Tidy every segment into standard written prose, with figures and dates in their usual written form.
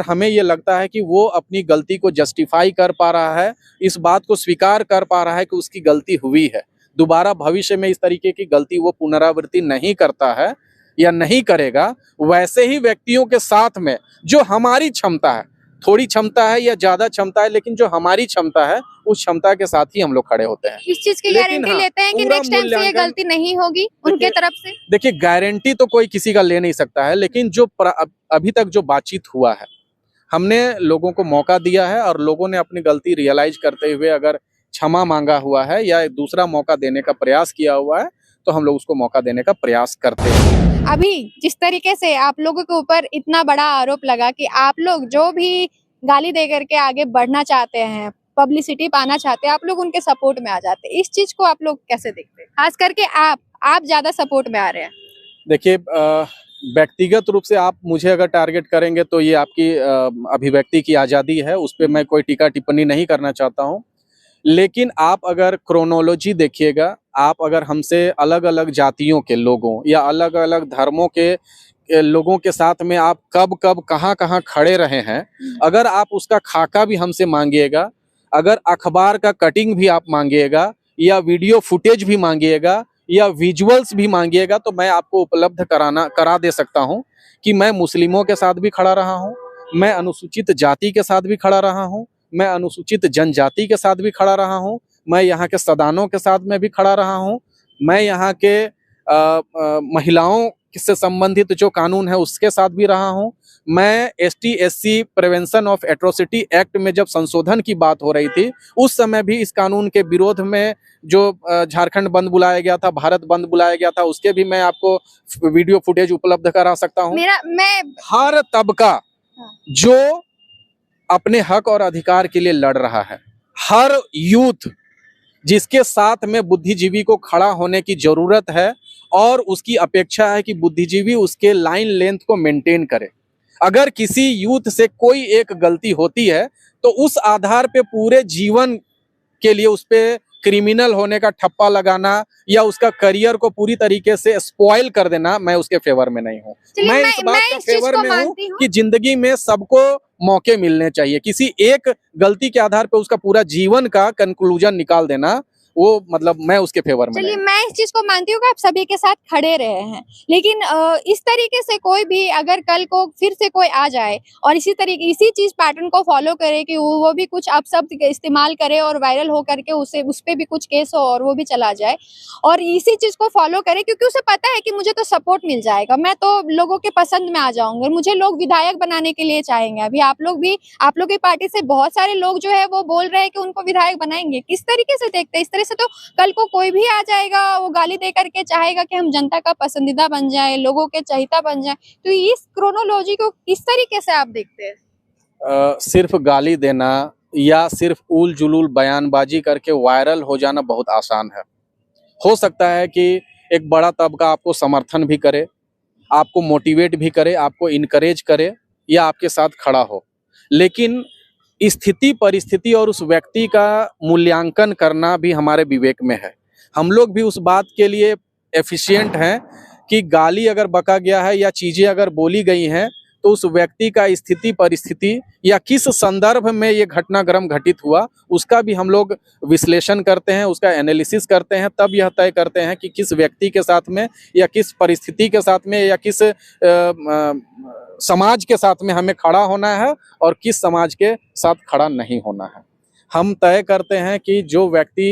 हमें ये लगता है कि वो अपनी गलती को जस्टिफाई कर पा रहा है, इस बात को स्वीकार कर पा रहा है कि उसकी गलती हुई है, दोबारा भविष्य में इस तरीके की गलती वो पुनरावृत्ति नहीं करता है या नहीं करेगा, वैसे ही व्यक्तियों के साथ में जो हमारी क्षमता है, थोड़ी क्षमता है या ज्यादा क्षमता है, लेकिन जो हमारी क्षमता है उस क्षमता के साथ ही हम लोग खड़े होते हैं। इस चीज की गारंटी लेते हैं कि नेक्स्ट टाइम से ये गलती नहीं होगी उनके तरफ से? देखिए, गारंटी तो कोई किसी का ले नहीं सकता है, लेकिन जो अभी तक जो बातचीत हुआ है, हमने लोगों को मौका दिया है और लोगों ने अपनी गलती रियलाइज करते हुए अगर क्षमा मांगा हुआ है या एक दूसरा मौका देने का प्रयास किया हुआ है, तो हम लोग उसको मौका देने का प्रयास करते हैं। अभी जिस तरीके से आप लोगों के ऊपर इतना बड़ा आरोप लगा कि आप लोग जो भी गाली दे करके आगे बढ़ना चाहते हैं, पब्लिसिटी पाना चाहते हैं, आप लोग उनके सपोर्ट में आ जाते हैं, इस चीज को आप लोग कैसे देखते हैं? खास करके आप ज्यादा सपोर्ट में आ रहे हैं। देखिए, व्यक्तिगत रूप से आप मुझे अगर टारगेट करेंगे तो ये आपकी अभिव्यक्ति की आज़ादी है, उस पर मैं कोई टीका टिप्पणी नहीं करना चाहता हूँ। लेकिन आप अगर क्रोनोलॉजी देखिएगा, आप अगर हमसे अलग अलग जातियों के लोगों या अलग अलग धर्मों के लोगों के साथ में आप कब कब कहाँ कहाँ खड़े रहे हैं, अगर आप उसका खाका भी हमसे मांगिएगा, अगर अखबार का कटिंग भी आप मांगिएगा या वीडियो फुटेज भी मांगिएगा या विजुअल्स भी मांगिएगा, तो मैं आपको उपलब्ध करा दे सकता हूं कि मैं मुस्लिमों के साथ भी खड़ा रहा हूं, मैं अनुसूचित जाति के साथ भी खड़ा रहा हूं, मैं अनुसूचित जनजाति के साथ भी खड़ा रहा हूं, मैं यहाँ के सदानों के साथ में भी खड़ा रहा हूं, मैं यहाँ के महिलाओं से संबंधित जो कानून है उसके साथ भी रहा हूं, मैं ST/SC prevention of atrocity act में जब संशोधन की बात हो रही थी, उस समय भी इस कानून के विरोध में जो झारखंड बंद बुलाया गया था, भारत बंद बुलाया गया था, उसके भी मैं आपको वीडियो फुटेज उपलब्ध करा सकता हूं। हर तबका जो अपने हक और अधिकार के लिए लड़ रहा है, हर यूथ जिसके साथ में बुद्धिजीवी को खड़ा होने की जरूरत है और उसकी अपेक्षा है कि बुद्धिजीवी उसके लाइन लेंथ को मेंटेन करे। अगर किसी यूथ से कोई एक गलती होती है तो उस आधार पे पूरे जीवन के लिए उस पे क्रिमिनल होने का ठप्पा लगाना या उसका करियर को पूरी तरीके से स्पॉइल कर देना, मैं उसके फेवर में नहीं हूँ। मैं इस बात का फेवर में हूँ कि जिंदगी में सबको मौके मिलने चाहिए। किसी एक गलती के आधार पे उसका पूरा जीवन का कंक्लूजन निकाल देना, वो मतलब मैं उसके फेवर में चलिए, मैं इस चीज को मानती हूँ कि आप सभी के साथ खड़े रहे हैं, लेकिन इस तरीके से कोई भी अगर कल को फिर से कोई आ जाए और इसी चीज पैटर्न को फॉलो करे कि वो भी कुछ अपशब्द इस्तेमाल करे और वायरल हो करके उस पे भी कुछ केस हो और वो भी चला जाए और इसी चीज को फॉलो करे, क्योंकि उसे पता है कि मुझे तो सपोर्ट मिल जाएगा, मैं तो लोगों के पसंद में आ जाऊंगा, मुझे लोग विधायक बनाने के लिए चाहेंगे। अभी आप लोग की पार्टी से बहुत सारे लोग जो है वो बोल रहे हैं कि उनको विधायक बनाएंगे। किस तरीके से देखते हैं? इस तरह से तो कल को कोई भी आ जाएगा, वो गाली दे करके चाहेगा कि हम जनता का पसंदीदा बन जाए, लोगों के चहेता बन जाए। तो इस क्रोनोलॉजी को किस तरीके से आप देखते हैं? सिर्फ गाली देना या सिर्फ उल जुलूल बयानबाजी करके वायरल हो जाना बहुत आसान है। हो सकता है कि एक बड़ा तबका आपको समर्थन भी करे, आपको मोटिवेट भी करे, आपको इनकरेज करे या आपके साथ खड़ा हो, लेकिन स्थिति परिस्थिति और उस व्यक्ति का मूल्यांकन करना भी हमारे विवेक में है। हम लोग भी उस बात के लिए एफिशिएंट हैं कि गाली अगर बका गया है या चीज़ें अगर बोली गई हैं तो उस व्यक्ति का स्थिति परिस्थिति या किस संदर्भ में ये घटनाक्रम घटित हुआ उसका भी हम लोग विश्लेषण करते हैं, उसका एनालिसिस करते हैं, तब यह तय करते हैं कि किस व्यक्ति के साथ में या किस परिस्थिति के साथ में या किस समाज के साथ में हमें खड़ा होना है और किस समाज के साथ खड़ा नहीं होना है। हम तय करते हैं कि जो व्यक्ति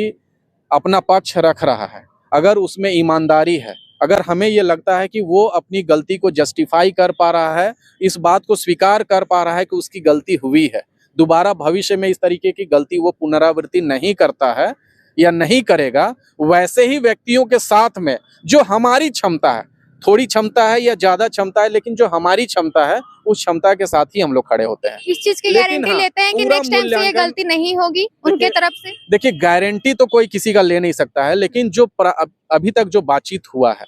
अपना पक्ष रख रहा है, अगर उसमें ईमानदारी है, अगर हमें ये लगता है कि वो अपनी गलती को जस्टिफाई कर पा रहा है, इस बात को स्वीकार कर पा रहा है कि उसकी गलती हुई है, दोबारा भविष्य में इस तरीके की गलती वो पुनरावृत्ति नहीं करता है या नहीं करेगा, वैसे ही व्यक्तियों के साथ में जो हमारी क्षमता है, थोड़ी क्षमता है या ज्यादा क्षमता है, लेकिन जो हमारी क्षमता है उस क्षमता के साथ ही हम लोग खड़े होते हैं। इस चीज की गारंटी लेते हैं कि नेक्स्ट टाइम से ये गलती नहीं होगी उनके तरफ से? देखिए, गारंटी तो कोई किसी का ले नहीं सकता है, लेकिन जो अभी तक जो बातचीत हुआ है,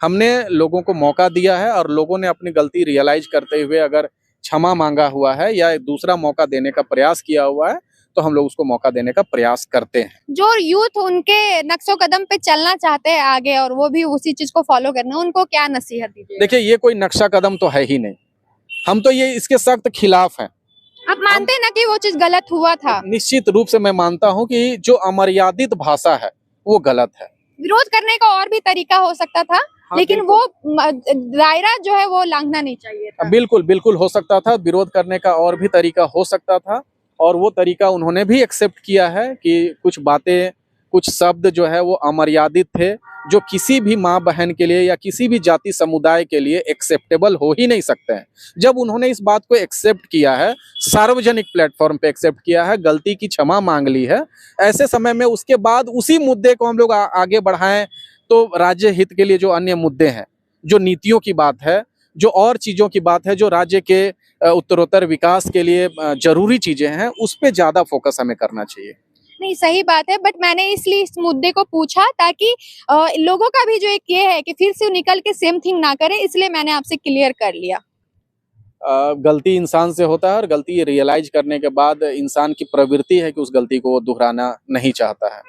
हमने लोगों को मौका दिया है और लोगों ने अपनी गलती रियलाइज करते हुए अगर क्षमा मांगा हुआ है या दूसरा मौका देने का प्रयास किया हुआ है, तो हम लोग उसको मौका देने का प्रयास करते हैं। जो यूथ उनके नक्शो कदम पे चलना चाहते हैं आगे और वो भी उसी चीज को फॉलो करना, उनको क्या नसीहत दीजिए? देखिए, ये कोई नक्शा कदम तो है ही नहीं, हम तो ये इसके सख्त खिलाफ हैं। आप मानते हैं ना कि वो चीज गलत हुआ था? निश्चित रूप से मैं मानता हूं कि जो अमर्यादित भाषा है वो गलत है। विरोध करने का और भी तरीका हो सकता था, हाँ, लेकिन बिल्कुल। वो दायरा जो है वो लांघना नहीं चाहिए था। बिल्कुल बिल्कुल हो सकता था, विरोध करने का और भी तरीका हो सकता था, और वो तरीका उन्होंने भी एक्सेप्ट किया है कि कुछ बातें, कुछ शब्द जो है वो अमर्यादित थे, जो किसी भी माँ बहन के लिए या किसी भी जाति समुदाय के लिए एक्सेप्टेबल हो ही नहीं सकते हैं। जब उन्होंने इस बात को एक्सेप्ट किया है, सार्वजनिक प्लेटफॉर्म पे एक्सेप्ट किया है, गलती की क्षमा मांग ली है, ऐसे समय में उसके बाद उसी मुद्दे को हम लोग आगे बढ़ाएं, तो राज्य हित के लिए जो अन्य मुद्दे हैं, जो नीतियों की बात है, जो और चीज़ों की बात है, जो राज्य के उत्तरोत्तर विकास के लिए जरूरी चीज़ें हैं, उस पे ज़्यादा फोकस हमें करना चाहिए। नहीं, सही बात है, बट मैंने इसलिए इस मुद्दे को पूछा ताकि लोगों का भी जो एक ये है कि फिर से निकल के सेम थिंग ना करे, इसलिए मैंने आपसे क्लियर कर लिया। गलती इंसान से होता है, और गलती रियलाइज करने के बाद इंसान की प्रवृत्ति है कि उस गलती को वो दोहराना नहीं चाहता है।